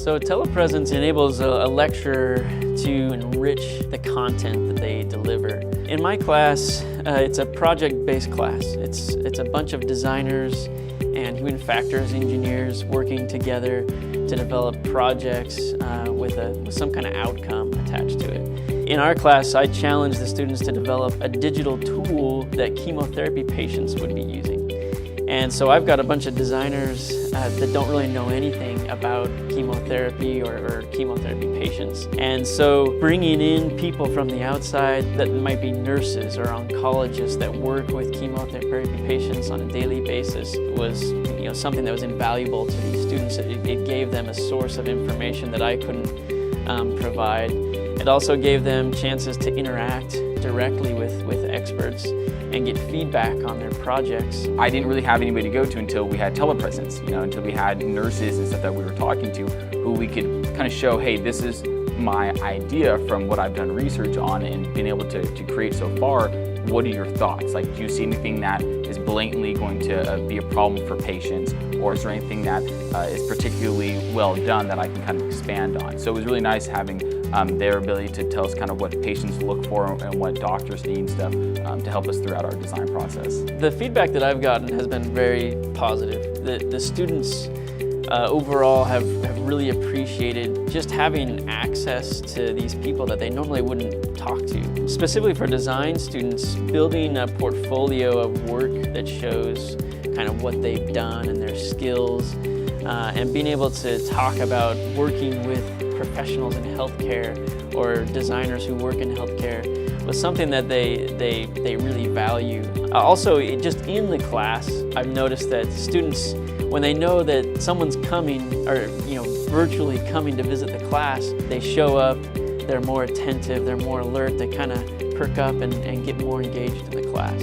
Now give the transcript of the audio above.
So Telepresence enables a lecturer to enrich the content that they deliver. In my class, it's a project-based class. It's a bunch of designers and human factors engineers working together to develop projects with some kind of outcome attached to it. In our class, I challenge the students to develop a digital tool that chemotherapy patients would be using. And so I've got a bunch of designers that don't really know anything about chemotherapy or chemotherapy patients. And so bringing in people from the outside that might be nurses or oncologists that work with chemotherapy patients on a daily basis was something that was invaluable to these students. It gave them a source of information that I couldn't provide. It also gave them chances to interact directly with experts and get feedback on their projects. I didn't really have anybody to go to until we had Telepresence, until we had nurses and stuff that we were talking to who we could kind of show, hey, this is my idea from what I've done research on and been able to create so far. What are your thoughts? Like, do you see anything that is blatantly going to be a problem for patients, or is there anything that is particularly well done that I can kind of expand on? So it was really nice having their ability to tell us kind of what patients look for and what doctors need and stuff to help us throughout our design process. The feedback that I've gotten has been very positive. The students overall have really appreciated just having access to these people that they normally wouldn't talk to. Specifically for design students, building a portfolio of work that shows kind of what they've done and their skills, and being able to talk about working with professionals in healthcare or designers who work in healthcare was something that they really value. Also, just in the class, I've noticed that students, when they know that someone's coming or virtually coming to visit the class, they show up, they're more attentive, they're more alert, they kind of perk up and get more engaged in the class.